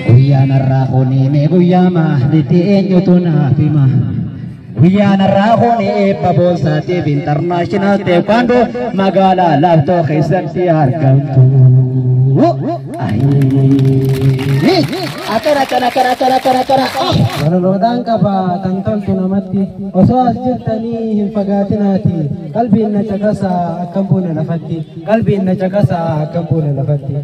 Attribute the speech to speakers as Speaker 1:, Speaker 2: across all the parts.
Speaker 1: guyyaa narraa kunime guyyaa maalitti eenyutu naaf hima guyyaa narraa kuni eebba boonsaatiif international taekwondo magaalaa Laaftoo keessatti argamtu. Akara.
Speaker 2: Walaloodhaan qaba kan toltu namatti osoo as jirtanii hin fagaatinaati qalbiin na caqasa akkam buune lafatti qalbiin na caqasa akkam buune lafatti.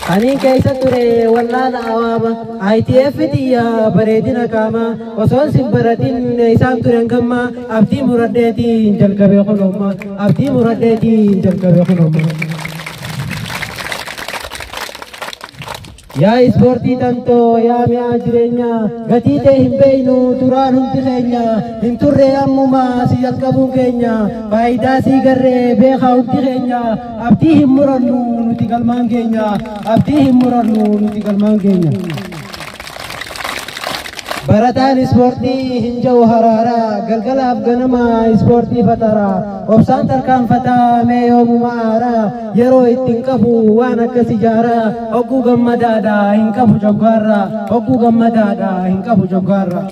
Speaker 2: Kaniin keessa ture wallaala awaaba ITF tiyya bareedina qaama osoo sin baratin isaan turen gamma abdii muradheetiin jalqabee kunomma abdii muradheetiin jalqabee kunomma. Yaa ispoortii tanto yaa mi'a jireenya gatii ta'e hin beeynu turaan hundi keenya hin turre ammuma si jalqabuun keenya faayidaa sii garree beekaa hundi keenya abdii hin murannu nuti galmaan keenya abdii hin murannu nuti galmaan keenya. Barataan ispoortii hin jiru haraara galgalaaf ganama ispoortii fatara obsaan tarkaanfataa mee yoomuma aara yeroo ittiin qabu waan akkas ijaara hogguu gammadaadha hin qabu joggaarra hogguu gammadaadha hin qabu joggaarra.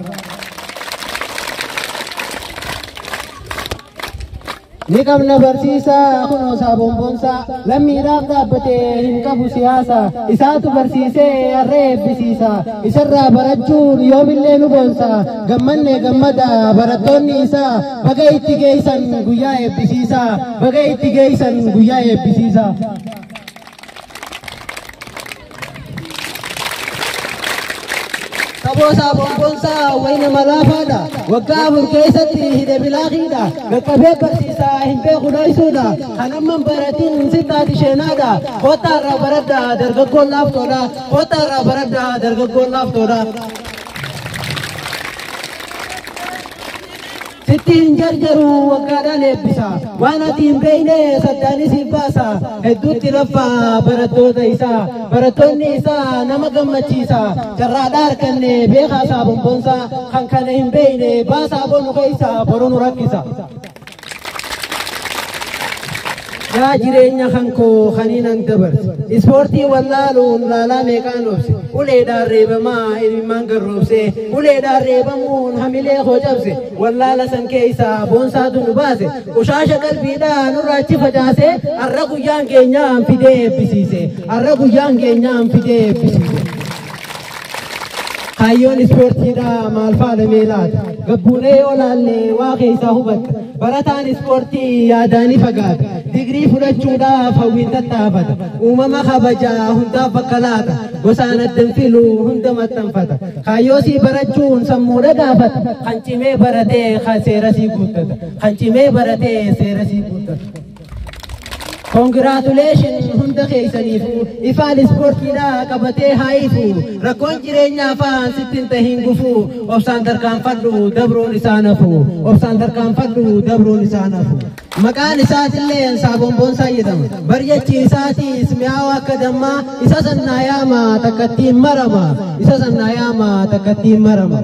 Speaker 2: Ni qabna barsiisaa kunoo saabonboonsaa lammiidhaaf dhaabbatee hin qabu siyaasa isaatu barsiisee harree eebbisiisa isarraa barachuun yoomillee nu boonsa gammanne gammada barattoonni isaa baga itti geessan guyyaa eebbisiisa baga itti geessan guyyaa eebbisiisa. Sabosa bonbonsa wayna malaafaadha waggaa afur keessatti hidhe bilaaqiidha qaqqabee barsiisaa hin beeku dhoysuudha kan amman baratin sittaati sheenaadha koottaarraa baradha dargaggoon laaftoodha koottaarraa baradha dargaggoon laaftoodha. Sittiin jarjaru waggaadhaan eebbisa waan ati hin beeyne saddaanis hin baasa hedduutti laffaa barattoota isaa barattoonni isaa nama gammachiisa carraadhaa harkanne beekaa saabonboonsa kan kana hin beeyne baasaa bonu keessa boru nu rakkisa. Yaa jireenya kankoo kaniinan dabarse ispoortii wallaaluun laalaa meeqaan obse uleedhaan reebamaa ilmaan garroobse uleedhaan reebamuun hamilee koo cabse wallaala san keessa boonsaatu nu baase ushaasha qalbiidhaa nurraachi facaase har'a guyyaan keenyaan fidee eebbisiise har'a guyyaan keenyaan fidee eebbisiise. Kaayyoon ispoortiidhaa maal faalamee laata gabbuunee yoo laalle waa keessaa hubatta barataan ispoortii yaadaanii fagaata digrii fudhachuudhaaf hawwiin tattaafata uumama kabajaa hundaaf bakka laata gosaan addan filu hunda maxxanfata kaayyoosii barachuun sammuudha gaafata kan cimee baratee kan seerasii guuttata kan cimee baratee seerasii guuttata. Congratulations hunda keessaniifu ifaan ispoortiidhaa qabatee haayifu rakkoon jireenyaa faan sittin tahin gufu obsaan tarkaanfadhu dabroon isaa nafu obsaan tarkaanfadhu dabroon isaa nafu. Maqaan isaatillee saabonboonsaa jedhama barjachi isaatiis mi'aawa akka dammaa isa sannaa yaama takkattiin marama isa sannaa yaama takkattiin marama.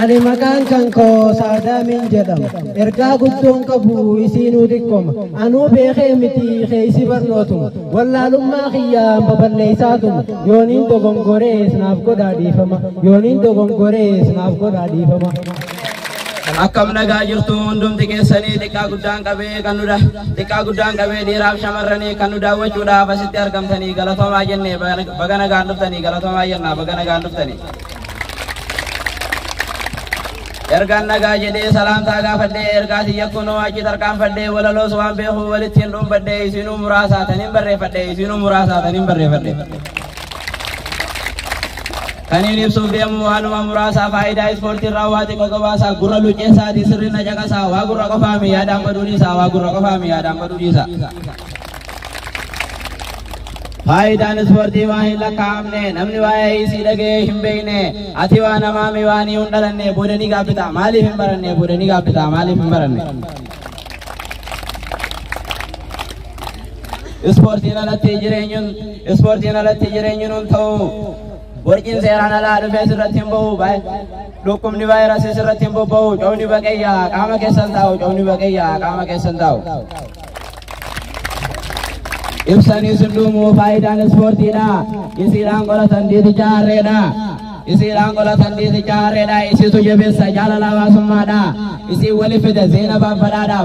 Speaker 2: Ani maqaan kan koo Saadaamin jedhama ergaa guddoon qabu isiinuu xiqqoma anuu beekee miti keeysi barnootuma wallaalummaa kiyyaan baballeessaatuma yooniin dogongoree naaf godhaa dhiifama yooniin dogongoree naaf godhaa dhiifama.
Speaker 3: Akkam nagaa jirtu hundumti keessanii xiqqaa guddaan qabee kan nuda xiqqaa guddaan qabee dhiiraaf shamarranii kan nu daawwachuudhaaf asitti argamtanii galatoomaa jennee baga nagaan dhuftanii galatoomaa jennaa baga nagaan dhuftanii. Ergaan nagaa jedhee salaamtaa gaafadhee ergaa siyyakkunoo achi tarkaanfadhee walaloos waan beekuu walittiin dhuunfadhee isinuu muraasaa taniin barreeffadhee isinuu muraasaa taniin barreeffadhee. Kaniin ibsuuf deemu waanuma muraasaa faayidaa ispoortiirraa waa xiqqoo qabaasaa gurra luceessaatii sirrina caqasaa waa gurra qofaami yaadaan baduu dhiisaa waa gurra qofaami yaadaan baduu dhiisaa. Faayidaan ispoortii waa hin lakkaa'amne namni waa'ee isii dhagee hin beekne ati waa namaami waan hin dhalanne booda ni gaabbita maaliif hin baranne booda ni gaabbita maaliif hin baranne. Ispoortiin alatti jireenyuun ta'u borjin seeraan alaa dhufee sirratti hin ba'u dhukkubni vaayirasii sirratti hin bobba'u coomni baqayyaa qaama keessan taa'u coomni baqayyaa qaama keessan taa'u. Ibsanii sunduumuu faayidaan ispoortiidha isiidhaan qolatan diiticha harreedha isiidhaan qolatan diiticha harreedha isiitu jabeessa jaalala hawaasummaadha isii wali fide zeena baanfadhaadha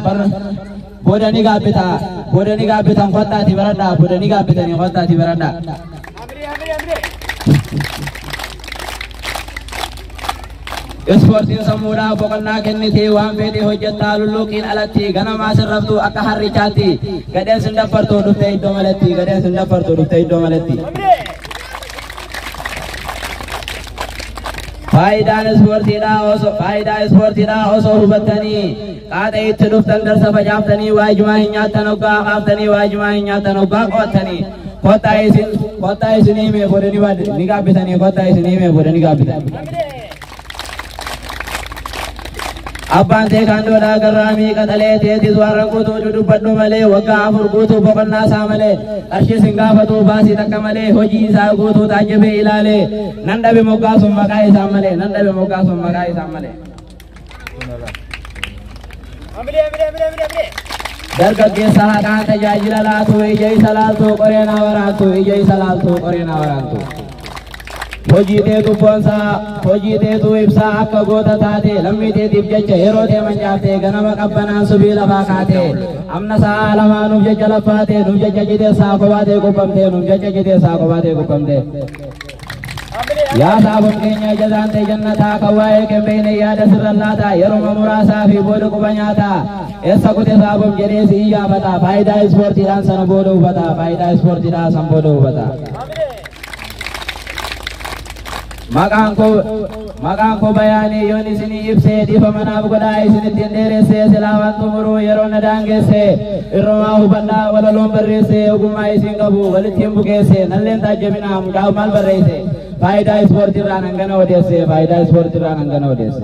Speaker 3: boodani gaabbitan qottaati baradha boodani gaabbitanii qottaati baradha. Ispoortiin sammuudhaa boqonnaa kennitee waan fedhe hojjettaa lulluuqiin alatti ganamaa sirraftu akka harrichaatti gadheen sin daffartuu dhuftee iddoo malatti gadheen sin daffartuu dhuftee iddoo malatti. Faayidaan ispoortiidhaa osoo hubattanii qaata itti dhuftan darsa facaaftanii waajumaa hin nyaattan hoggaa qaaftanii waajumaa hin nyaattan hoggaa qo'attanii kottaa isin himee boodani ni gaabbitanii kottaa isin himee boodani gaabbitanii. Abbaan teekaandoodhaa garraamii qaxalee teetis waan ranguutuu dubbadhu malee waggaa 4 guutuu boqonnaa isaa malee qarshii sin gaafatu baasii takka malee hojii isaa guutuu taajjabee ilaalee nan dhabe moggaasuun maqaa isaa malee nan dhabe moggaasuun maqaa isaa malee. Dargaggeessa haqaan tajaajila laatu ija isa laaltu qoreenaa waraantu ija isa laaltu qoreenaa waraantu. Hojii teetu boonsaa hojii teetu ibsaa akka goota taate lammii teetiif jecha yeroo deeman jaaftee ganama qabbanaan subii lafaa kaate amna sa'a lamaa nuuf jecha laffaate nuuf jecha jiteessaa kophaatee qubbamte nuuf jecha jiteessaa kophaatee qubbamte. Yaa saabon keenya jazaante jannataa kan waa'ee kembeeyne yaada sirran laata yeroo muraasaa fi booda quba nyaata eessa kute saabon jedhee si iyyaafata faayidaa ispoortiidhaan sana booda hubata faayidaa ispoortiidhaan san booda hubata. Maqaan ko bayaanii yoon isinii ibsee dhiifa manaaf godhaa isinittiin dheeressee silaa waan xumuruu yeroo na daangessee irrumaa hubannaa walaloon barreessee ogummaa isin qabu walittiin bukeessee nalleen taajjabinaa mucaa maal barreesse faayidaa ispoortiirraan hangana odeesse faayidaa ispoortiirraan hangana odeesse.